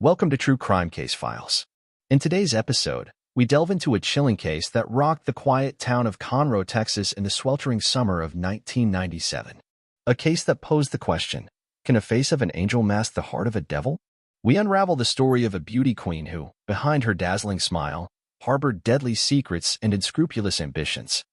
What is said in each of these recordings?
Welcome to True Crime Case Files. In today's episode, we delve into a chilling case that rocked the quiet town of Conroe, Texas in the sweltering summer of 1997. A case that posed the question, can a face of an angel mask the heart of a devil? We unravel the story of a beauty queen who, behind her dazzling smile, harbored deadly secrets and unscrupulous ambitions.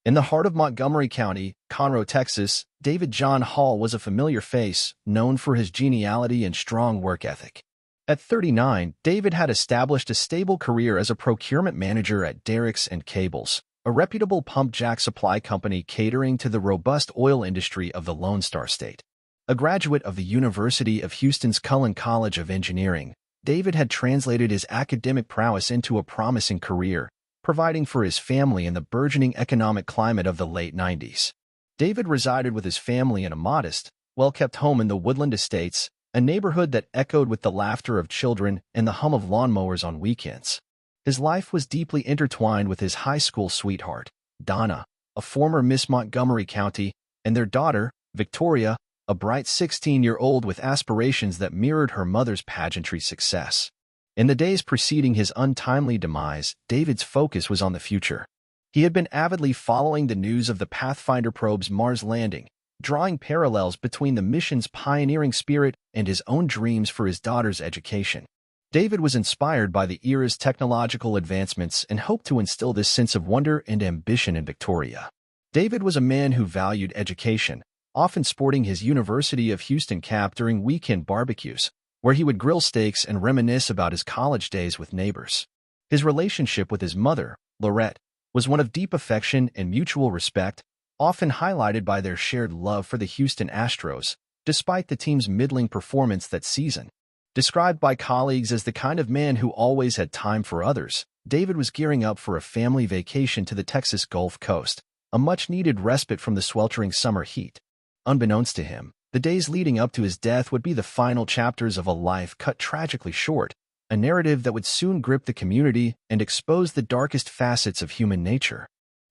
In the heart of Montgomery County, Conroe, Texas, David John Hall was a familiar face, known for his geniality and strong work ethic. At 39, David had established a stable career as a procurement manager at Derricks and Cables, a reputable pump jack supply company catering to the robust oil industry of the Lone Star State. A graduate of the University of Houston's Cullen College of Engineering, David had translated his academic prowess into a promising career, providing for his family in the burgeoning economic climate of the late 90s. David resided with his family in a modest, well-kept home in the Woodland Estates, a neighborhood that echoed with the laughter of children and the hum of lawnmowers on weekends. His life was deeply intertwined with his high school sweetheart, Donna, a former Miss Montgomery County, and their daughter, Victoria, a bright 16-year-old with aspirations that mirrored her mother's pageantry success. In the days preceding his untimely demise, David's focus was on the future. He had been avidly following the news of the Pathfinder probe's Mars landing, drawing parallels between the mission's pioneering spirit and his own dreams for his daughter's education. David was inspired by the era's technological advancements and hoped to instill this sense of wonder and ambition in Victoria. David was a man who valued education, often sporting his University of Houston cap during weekend barbecues, where he would grill steaks and reminisce about his college days with neighbors. His relationship with his mother, Lurked, was one of deep affection and mutual respect, often highlighted by their shared love for the Houston Astros, despite the team's middling performance that season. Described by colleagues as the kind of man who always had time for others, David was gearing up for a family vacation to the Texas Gulf Coast, a much-needed respite from the sweltering summer heat. Unbeknownst to him, the days leading up to his death would be the final chapters of a life cut tragically short, a narrative that would soon grip the community and expose the darkest facets of human nature.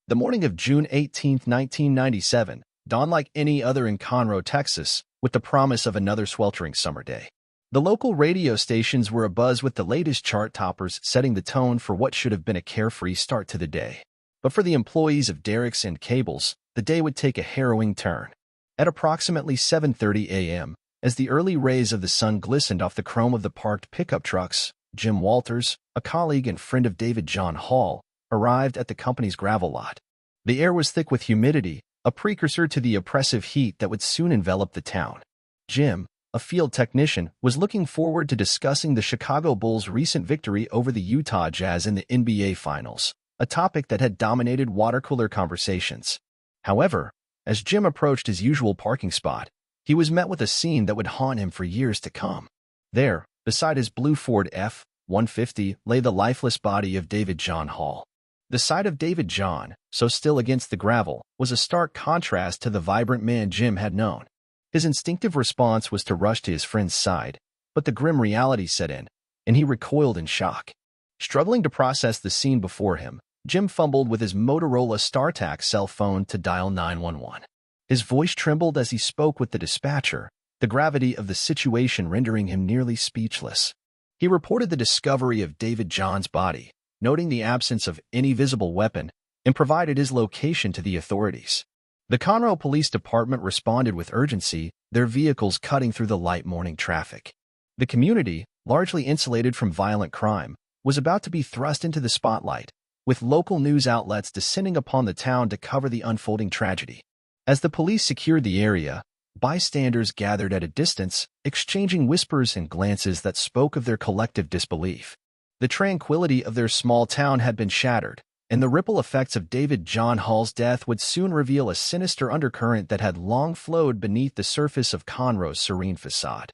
The morning of June 18, 1997, dawned like any other in Conroe, Texas, with the promise of another sweltering summer day. The local radio stations were abuzz with the latest chart toppers setting the tone for what should have been a carefree start to the day. But for the employees of Derricks and Cables, the day would take a harrowing turn. At approximately 7:30 a.m., as the early rays of the sun glistened off the chrome of the parked pickup trucks, Jim Walters, a colleague and friend of David John Hall, arrived at the company's gravel lot. The air was thick with humidity, a precursor to the oppressive heat that would soon envelop the town. Jim, a field technician, was looking forward to discussing the Chicago Bulls' recent victory over the Utah Jazz in the NBA Finals, a topic that had dominated water-cooler conversations. However, as Jim approached his usual parking spot, he was met with a scene that would haunt him for years to come. There, beside his blue Ford F-150, lay the lifeless body of David John Hall. The sight of David John, so still against the gravel, was a stark contrast to the vibrant man Jim had known. His instinctive response was to rush to his friend's side, but the grim reality set in, and he recoiled in shock. Struggling to process the scene before him, Jim fumbled with his Motorola StarTAC cell phone to dial 911. His voice trembled as he spoke with the dispatcher, the gravity of the situation rendering him nearly speechless. He reported the discovery of David John's body, noting the absence of any visible weapon, and provided his location to the authorities. The Conroe Police Department responded with urgency, their vehicles cutting through the light morning traffic. The community, largely insulated from violent crime, was about to be thrust into the spotlight, with local news outlets descending upon the town to cover the unfolding tragedy. As the police secured the area, bystanders gathered at a distance, exchanging whispers and glances that spoke of their collective disbelief. The tranquility of their small town had been shattered, and the ripple effects of David John Hall's death would soon reveal a sinister undercurrent that had long flowed beneath the surface of Conroe's serene facade.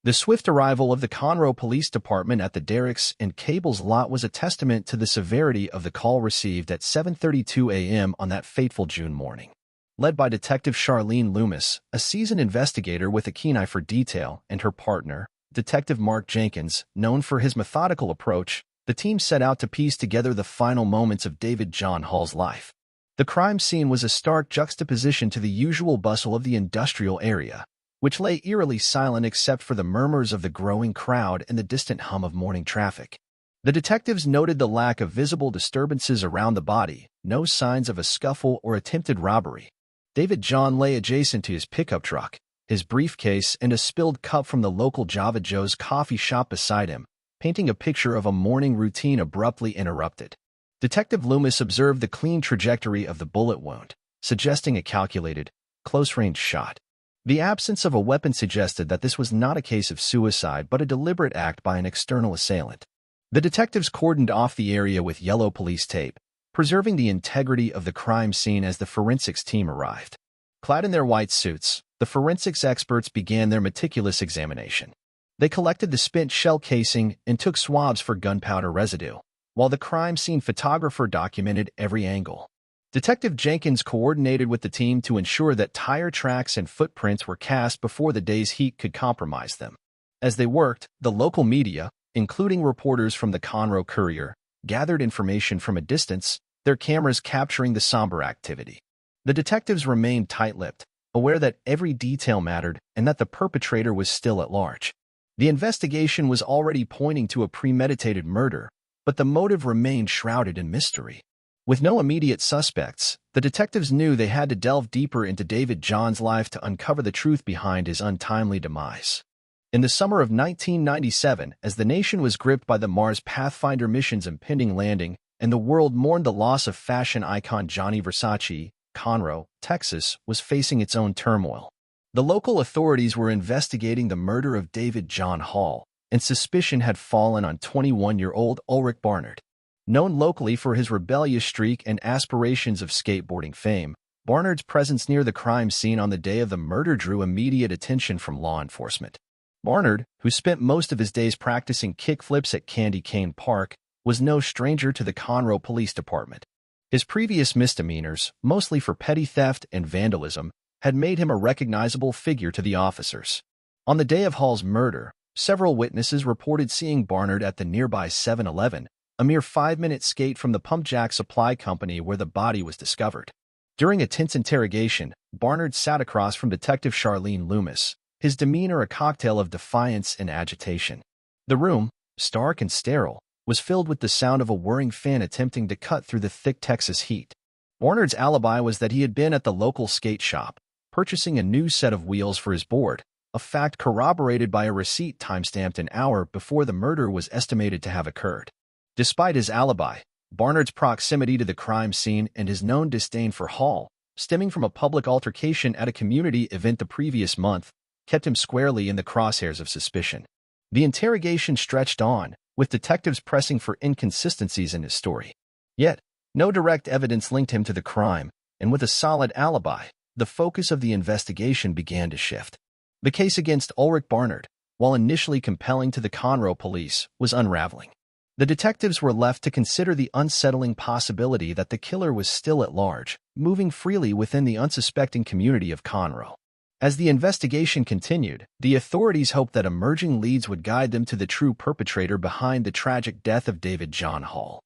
The swift arrival of the Conroe Police Department at the Derricks and Cables lot was a testament to the severity of the call received at 7:32 a.m. on that fateful June morning. Led by Detective Charlene Loomis, a seasoned investigator with a keen eye for detail, and her partner, Detective Mark Jenkins, known for his methodical approach, the team set out to piece together the final moments of David John Hall's life. The crime scene was a stark juxtaposition to the usual bustle of the industrial area. which lay eerily silent except for the murmurs of the growing crowd and the distant hum of morning traffic. The detectives noted the lack of visible disturbances around the body, no signs of a scuffle or attempted robbery. David John lay adjacent to his pickup truck, his briefcase and a spilled cup from the local Java Joe's coffee shop beside him, painting a picture of a morning routine abruptly interrupted. Detective Loomis observed the clean trajectory of the bullet wound, suggesting a calculated, close-range shot. The absence of a weapon suggested that this was not a case of suicide but a deliberate act by an external assailant. The detectives cordoned off the area with yellow police tape, preserving the integrity of the crime scene as the forensics team arrived. Clad in their white suits, the forensics experts began their meticulous examination. They collected the spent shell casing and took swabs for gunpowder residue, while the crime scene photographer documented every angle. Detective Jenkins coordinated with the team to ensure that tire tracks and footprints were cast before the day's heat could compromise them. As they worked, the local media, including reporters from the Conroe Courier, gathered information from a distance, their cameras capturing the somber activity. The detectives remained tight-lipped, aware that every detail mattered and that the perpetrator was still at large. The investigation was already pointing to a premeditated murder, but the motive remained shrouded in mystery. With no immediate suspects, the detectives knew they had to delve deeper into David John's life to uncover the truth behind his untimely demise. In the summer of 1997, as the nation was gripped by the Mars Pathfinder mission's impending landing and the world mourned the loss of fashion icon Gianni Versace, Conroe, Texas, was facing its own turmoil. The local authorities were investigating the murder of David John Hall, and suspicion had fallen on 21-year-old Ulrich Barnard. Known locally for his rebellious streak and aspirations of skateboarding fame, Barnard's presence near the crime scene on the day of the murder drew immediate attention from law enforcement. Barnard, who spent most of his days practicing kickflips at Candy Cane Park, was no stranger to the Conroe Police Department. His previous misdemeanors, mostly for petty theft and vandalism, had made him a recognizable figure to the officers. On the day of Hall's murder, several witnesses reported seeing Barnard at the nearby 7-Eleven, a mere 5-minute skate from the Pump Jack Supply Company where the body was discovered. During a tense interrogation, Barnard sat across from Detective Charlene Loomis, his demeanor a cocktail of defiance and agitation. The room, stark and sterile, was filled with the sound of a whirring fan attempting to cut through the thick Texas heat. Barnard's alibi was that he had been at the local skate shop, purchasing a new set of wheels for his board, a fact corroborated by a receipt timestamped an hour before the murder was estimated to have occurred. Despite his alibi, Barnard's proximity to the crime scene and his known disdain for Hall, stemming from a public altercation at a community event the previous month, kept him squarely in the crosshairs of suspicion. The interrogation stretched on, with detectives pressing for inconsistencies in his story. Yet, no direct evidence linked him to the crime, and with a solid alibi, the focus of the investigation began to shift. The case against Ulrich Barnard, while initially compelling to the Conroe police, was unraveling. The detectives were left to consider the unsettling possibility that the killer was still at large, moving freely within the unsuspecting community of Conroe. As the investigation continued, the authorities hoped that emerging leads would guide them to the true perpetrator behind the tragic death of David John Hall.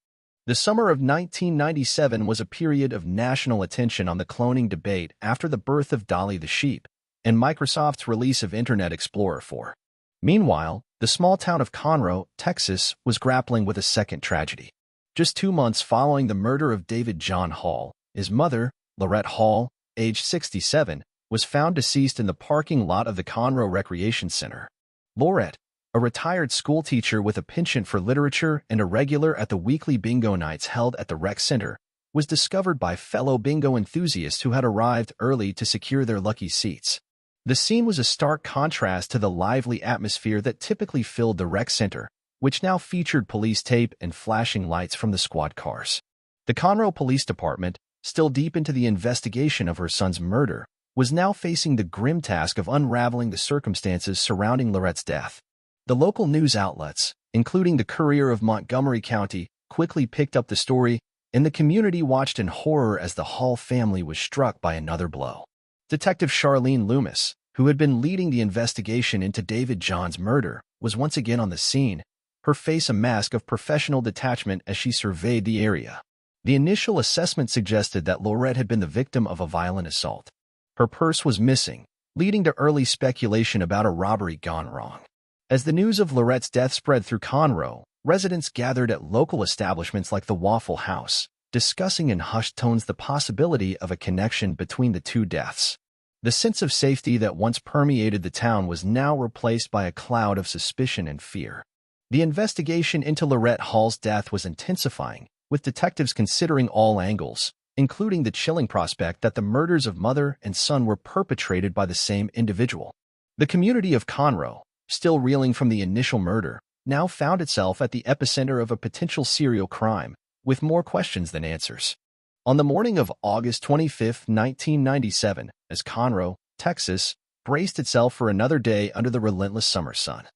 The summer of 1997 was a period of national attention on the cloning debate after the birth of Dolly the sheep and Microsoft's release of Internet Explorer 4. Meanwhile, the small town of Conroe, Texas, was grappling with a second tragedy. Just 2 months following the murder of David John Hall, his mother, Lorette Hall, aged 67, was found deceased in the parking lot of the Conroe Recreation Center. Lorette, a retired schoolteacher with a penchant for literature and a regular at the weekly bingo nights held at the rec center, was discovered by fellow bingo enthusiasts who had arrived early to secure their lucky seats. The scene was a stark contrast to the lively atmosphere that typically filled the rec center, which now featured police tape and flashing lights from the squad cars. The Conroe Police Department, still deep into the investigation of her son's murder, was now facing the grim task of unraveling the circumstances surrounding Lorette's death. The local news outlets, including the Courier of Montgomery County, quickly picked up the story, and the community watched in horror as the Hall family was struck by another blow. Detective Charlene Loomis, who had been leading the investigation into David John's murder, was once again on the scene, her face a mask of professional detachment as she surveyed the area. The initial assessment suggested that Lorette had been the victim of a violent assault. Her purse was missing, leading to early speculation about a robbery gone wrong. As the news of Lurked's death spread through Conroe, residents gathered at local establishments like the Waffle House, discussing in hushed tones the possibility of a connection between the two deaths. The sense of safety that once permeated the town was now replaced by a cloud of suspicion and fear. The investigation into Lurked Hall's death was intensifying, with detectives considering all angles, including the chilling prospect that the murders of mother and son were perpetrated by the same individual. The community of Conroe, still reeling from the initial murder, now found itself at the epicenter of a potential serial crime, with more questions than answers. On the morning of August 25, 1997, as Conroe, Texas, braced itself for another day under the relentless summer sun,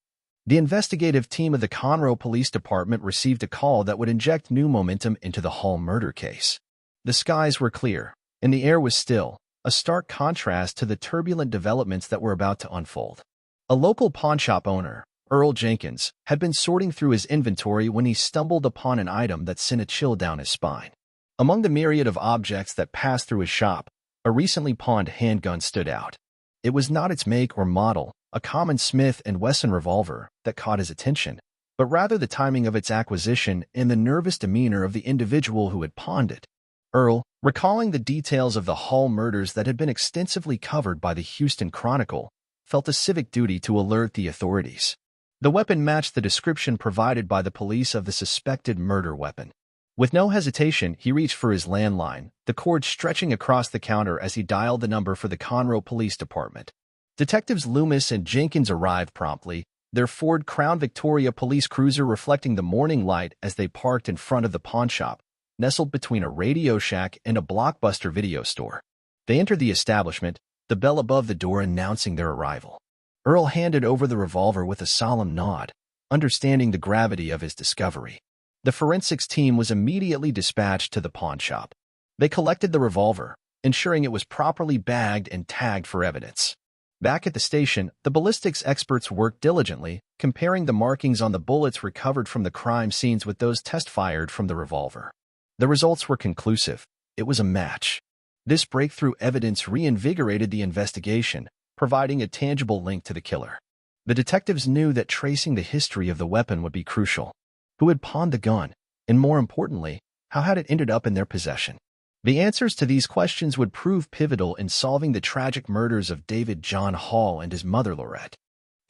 the investigative team of the Conroe Police Department received a call that would inject new momentum into the Hall murder case. The skies were clear, and the air was still, a stark contrast to the turbulent developments that were about to unfold. A local pawnshop owner, Earl Jenkins, had been sorting through his inventory when he stumbled upon an item that sent a chill down his spine. Among the myriad of objects that passed through his shop, a recently pawned handgun stood out. It was not its make or model, a common Smith & Wesson revolver, that caught his attention, but rather the timing of its acquisition and the nervous demeanor of the individual who had pawned it. Earl, recalling the details of the Hall murders that had been extensively covered by the Houston Chronicle, felt a civic duty to alert the authorities. The weapon matched the description provided by the police of the suspected murder weapon. With no hesitation, he reached for his landline, the cord stretching across the counter as he dialed the number for the Conroe Police Department. Detectives Loomis and Jenkins arrived promptly, their Ford Crown Victoria police cruiser reflecting the morning light as they parked in front of the pawnshop, nestled between a Radio Shack and a Blockbuster video store. They entered the establishment, the bell above the door announcing their arrival. Earl handed over the revolver with a solemn nod, understanding the gravity of his discovery. The forensics team was immediately dispatched to the pawnshop. They collected the revolver, ensuring it was properly bagged and tagged for evidence. Back at the station, the ballistics experts worked diligently, comparing the markings on the bullets recovered from the crime scenes with those test-fired from the revolver. The results were conclusive. It was a match. This breakthrough evidence reinvigorated the investigation, providing a tangible link to the killer. The detectives knew that tracing the history of the weapon would be crucial. Who had pawned the gun, and more importantly, how had it ended up in their possession? The answers to these questions would prove pivotal in solving the tragic murders of David John Hall and his mother Lurked.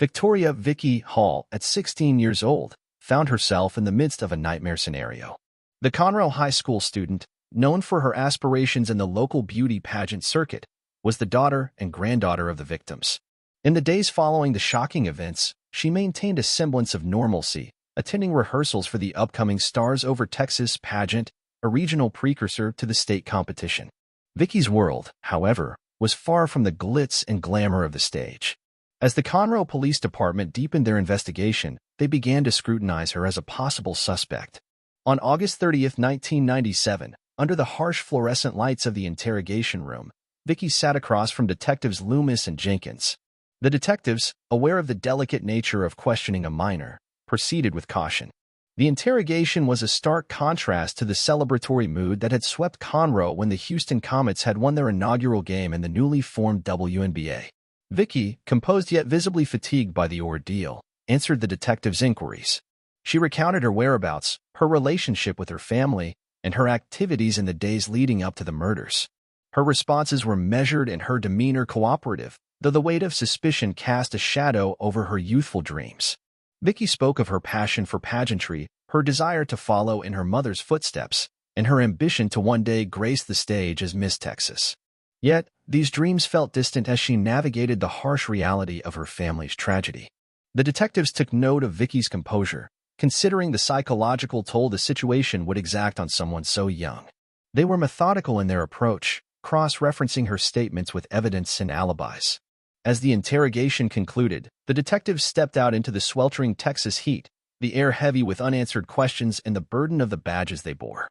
Victoria Vicky Hall, at 16 years old, found herself in the midst of a nightmare scenario. The Conroe High School student, known for her aspirations in the local beauty pageant circuit, was the daughter and granddaughter of the victims. In the days following the shocking events, she maintained a semblance of normalcy, attending rehearsals for the upcoming Stars Over Texas pageant, a regional precursor to the state competition. Vicky's world, however, was far from the glitz and glamour of the stage. As the Conroe Police Department deepened their investigation, they began to scrutinize her as a possible suspect. On August 30, 1997, under the harsh fluorescent lights of the interrogation room, Vicky sat across from Detectives Loomis and Jenkins. The detectives, aware of the delicate nature of questioning a minor, proceeded with caution. The interrogation was a stark contrast to the celebratory mood that had swept Conroe when the Houston Comets had won their inaugural game in the newly formed WNBA. Vicky, composed yet visibly fatigued by the ordeal, answered the detectives' inquiries. She recounted her whereabouts, her relationship with her family, and her activities in the days leading up to the murders. Her responses were measured and her demeanor cooperative, though the weight of suspicion cast a shadow over her youthful dreams. Vicky spoke of her passion for pageantry, her desire to follow in her mother's footsteps, and her ambition to one day grace the stage as Miss Texas. Yet, these dreams felt distant as she navigated the harsh reality of her family's tragedy. The detectives took note of Vicky's composure, considering the psychological toll the situation would exact on someone so young. They were methodical in their approach, cross-referencing her statements with evidence and alibis. As the interrogation concluded, the detectives stepped out into the sweltering Texas heat, the air heavy with unanswered questions and the burden of the badges they bore.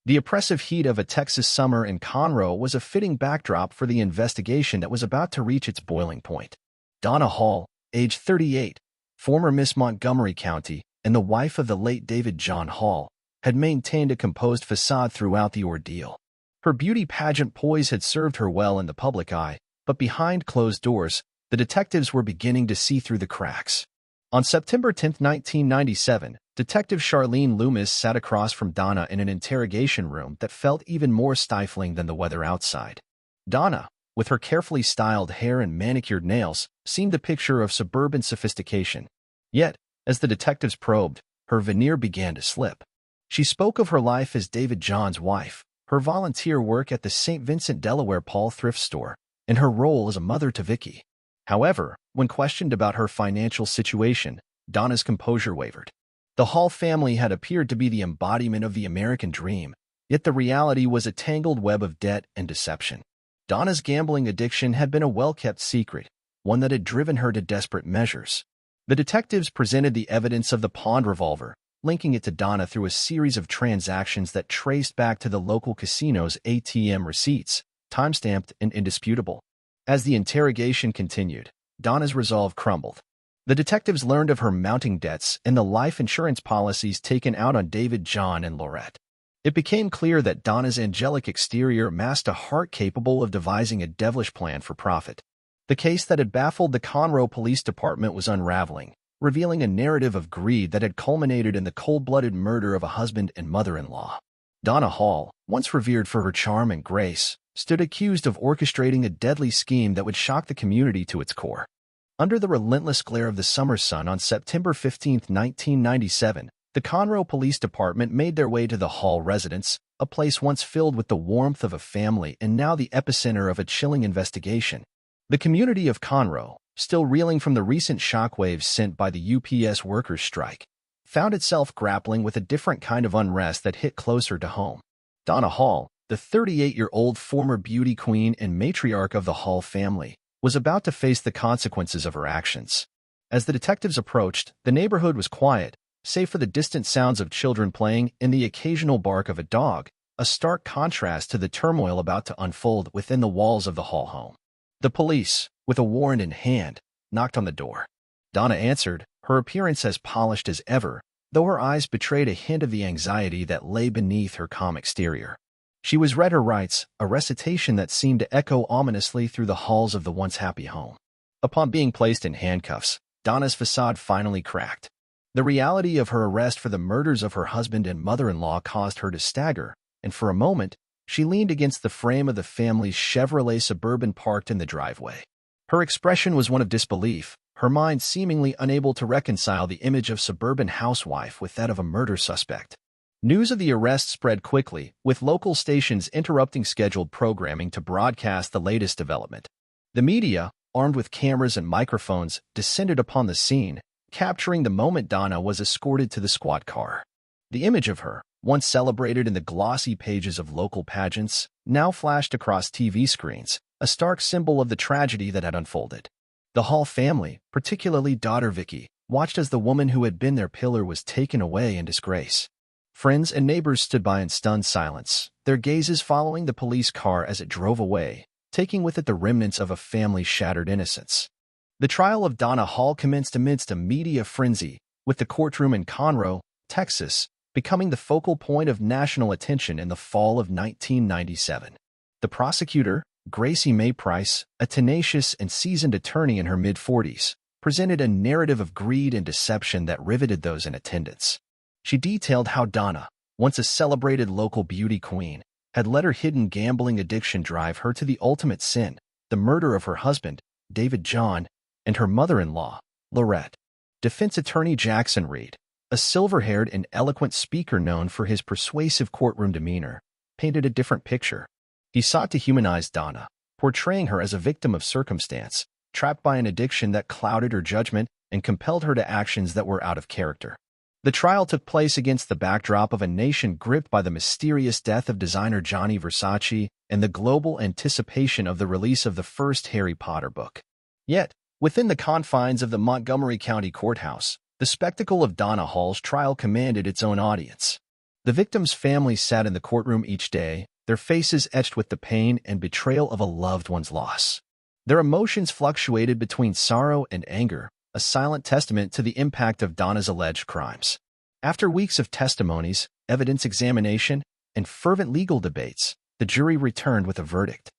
The oppressive heat of a Texas summer in Conroe was a fitting backdrop for the investigation that was about to reach its boiling point. Donna Hall, age 38, former Miss Montgomery County, and the wife of the late David John Hall, had maintained a composed facade throughout the ordeal. Her beauty pageant poise had served her well in the public eye, but behind closed doors, the detectives were beginning to see through the cracks. On September 10, 1997, Detective Charlene Loomis sat across from Donna in an interrogation room that felt even more stifling than the weather outside. Donna, with her carefully styled hair and manicured nails, seemed a picture of suburban sophistication. Yet, as the detectives probed, her veneer began to slip. She spoke of her life as David John's wife, her volunteer work at the St. Vincent, Delaware Paul thrift store, and her role as a mother to Vicky. However, when questioned about her financial situation, Donna's composure wavered. The Hall family had appeared to be the embodiment of the American dream, yet the reality was a tangled web of debt and deception. Donna's gambling addiction had been a well-kept secret, one that had driven her to desperate measures. The detectives presented the evidence of the pawned revolver, linking it to Donna through a series of transactions that traced back to the local casino's ATM receipts, time-stamped and indisputable. As the interrogation continued, Donna's resolve crumbled. The detectives learned of her mounting debts and the life insurance policies taken out on David, John, and Laurette. It became clear that Donna's angelic exterior masked a heart capable of devising a devilish plan for profit. The case that had baffled the Conroe Police Department was unraveling, revealing a narrative of greed that had culminated in the cold-blooded murder of a husband and mother-in-law. Donna Hall, once revered for her charm and grace, stood accused of orchestrating a deadly scheme that would shock the community to its core. Under the relentless glare of the summer sun on September 15, 1997, the Conroe Police Department made their way to the Hall residence, a place once filled with the warmth of a family and now the epicenter of a chilling investigation. The community of Conroe, still reeling from the recent shockwaves sent by the UPS workers' strike, found itself grappling with a different kind of unrest that hit closer to home. Donna Hall, the 38-year-old former beauty queen and matriarch of the Hall family, was about to face the consequences of her actions. As the detectives approached, the neighborhood was quiet, save for the distant sounds of children playing and the occasional bark of a dog, a stark contrast to the turmoil about to unfold within the walls of the Hall home. The police, with a warrant in hand, knocked on the door. Donna answered, her appearance as polished as ever, though her eyes betrayed a hint of the anxiety that lay beneath her calm exterior. She was read her rights, a recitation that seemed to echo ominously through the halls of the once happy home. Upon being placed in handcuffs, Donna's facade finally cracked. The reality of her arrest for the murders of her husband and mother-in-law caused her to stagger, and for a moment, she leaned against the frame of the family's Chevrolet Suburban parked in the driveway. Her expression was one of disbelief, her mind seemingly unable to reconcile the image of suburban housewife with that of a murder suspect. News of the arrest spread quickly, with local stations interrupting scheduled programming to broadcast the latest development. The media, armed with cameras and microphones, descended upon the scene, capturing the moment Donna was escorted to the squad car. The image of her, once celebrated in the glossy pages of local pageants, now flashed across TV screens, a stark symbol of the tragedy that had unfolded. The Hall family, particularly daughter Vicky, watched as the woman who had been their pillar was taken away in disgrace. Friends and neighbors stood by in stunned silence, their gazes following the police car as it drove away, taking with it the remnants of a family's shattered innocence. The trial of Donna Hall commenced amidst a media frenzy, with the courtroom in Conroe, Texas, becoming the focal point of national attention in the fall of 1997. The prosecutor, Gracie May Price, a tenacious and seasoned attorney in her mid-40s, presented a narrative of greed and deception that riveted those in attendance. She detailed how Donna, once a celebrated local beauty queen, had let her hidden gambling addiction drive her to the ultimate sin, the murder of her husband, David John, and her mother-in-law, Laurette. Defense attorney Jackson Reed, a silver-haired and eloquent speaker known for his persuasive courtroom demeanor, painted a different picture. He sought to humanize Donna, portraying her as a victim of circumstance, trapped by an addiction that clouded her judgment and compelled her to actions that were out of character. The trial took place against the backdrop of a nation gripped by the mysterious death of designer Gianni Versace and the global anticipation of the release of the first Harry Potter book. Yet, within the confines of the Montgomery County Courthouse, the spectacle of Donna Hall's trial commanded its own audience. The victims' families sat in the courtroom each day, their faces etched with the pain and betrayal of a loved one's loss. Their emotions fluctuated between sorrow and anger, a silent testament to the impact of Donna's alleged crimes. After weeks of testimonies, evidence examination, and fervent legal debates, the jury returned with a verdict.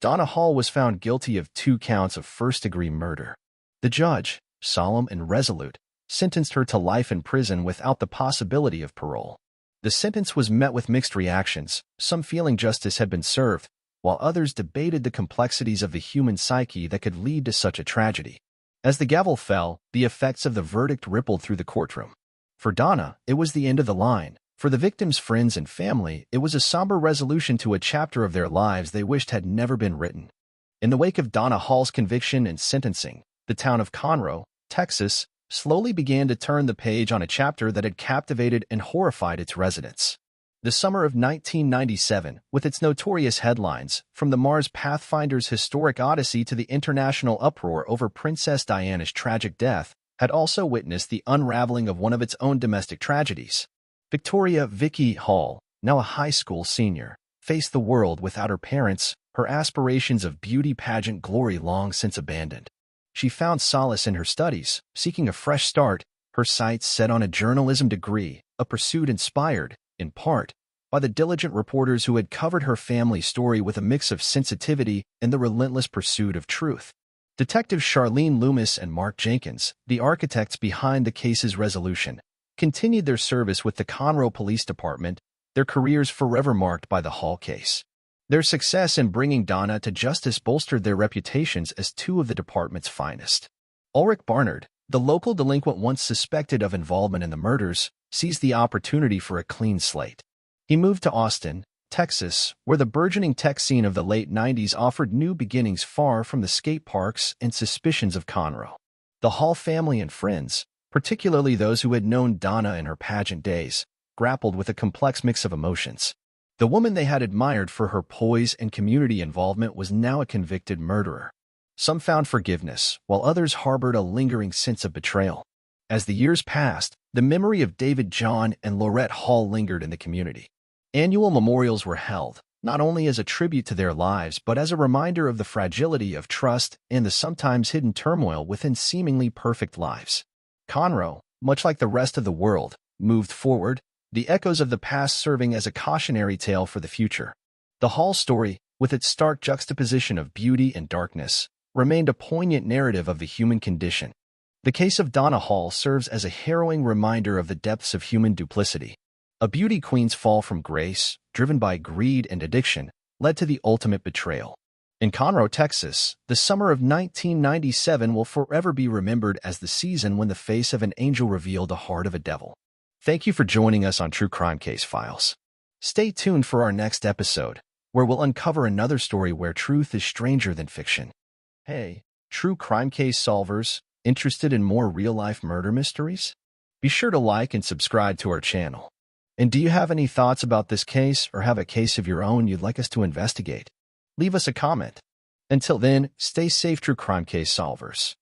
Donna Hall was found guilty of 2 counts of first-degree murder. The judge, solemn and resolute, sentenced her to life in prison without the possibility of parole. The sentence was met with mixed reactions, some feeling justice had been served, while others debated the complexities of the human psyche that could lead to such a tragedy. As the gavel fell, the effects of the verdict rippled through the courtroom. For Donna, it was the end of the line. For the victims' friends and family, it was a somber resolution to a chapter of their lives they wished had never been written. In the wake of Donna Hall's conviction and sentencing, the town of Conroe, Texas, slowly began to turn the page on a chapter that had captivated and horrified its residents. The summer of 1997, with its notorious headlines, from the Mars Pathfinder's historic odyssey to the international uproar over Princess Diana's tragic death, had also witnessed the unraveling of one of its own domestic tragedies. Victoria Vicky Hall, now a high school senior, faced the world without her parents, her aspirations of beauty pageant glory long since abandoned. She found solace in her studies, seeking a fresh start, her sights set on a journalism degree, a pursuit inspired, in part, by the diligent reporters who had covered her family story with a mix of sensitivity and the relentless pursuit of truth. Detectives Charlene Loomis and Mark Jenkins, the architects behind the case's resolution, continued their service with the Conroe Police Department, their careers forever marked by the Hall case. Their success in bringing Donna to justice bolstered their reputations as 2 of the department's finest. Ulrich Barnard, the local delinquent once suspected of involvement in the murders, seized the opportunity for a clean slate. He moved to Austin, Texas, where the burgeoning tech scene of the late 90s offered new beginnings far from the skate parks and suspicions of Conroe. The Hall family and friends, particularly those who had known Donna in her pageant days, grappled with a complex mix of emotions. The woman they had admired for her poise and community involvement was now a convicted murderer. Some found forgiveness, while others harbored a lingering sense of betrayal. As the years passed, the memory of David John and Laurette Hall lingered in the community. Annual memorials were held, not only as a tribute to their lives but as a reminder of the fragility of trust and the sometimes hidden turmoil within seemingly perfect lives. Conroe, much like the rest of the world, moved forward, the echoes of the past serving as a cautionary tale for the future. The Hall story, with its stark juxtaposition of beauty and darkness, remained a poignant narrative of the human condition. The case of Donna Hall serves as a harrowing reminder of the depths of human duplicity. A beauty queen's fall from grace, driven by greed and addiction, led to the ultimate betrayal. In Conroe, Texas, the summer of 1997 will forever be remembered as the season when the face of an angel revealed the heart of a devil. Thank you for joining us on True Crime Case Files. Stay tuned for our next episode, where we'll uncover another story where truth is stranger than fiction. Hey, True Crime Case Solvers, interested in more real-life murder mysteries? Be sure to like and subscribe to our channel. And do you have any thoughts about this case or have a case of your own you'd like us to investigate? Leave us a comment. Until then, stay safe, True Crime Case Solvers.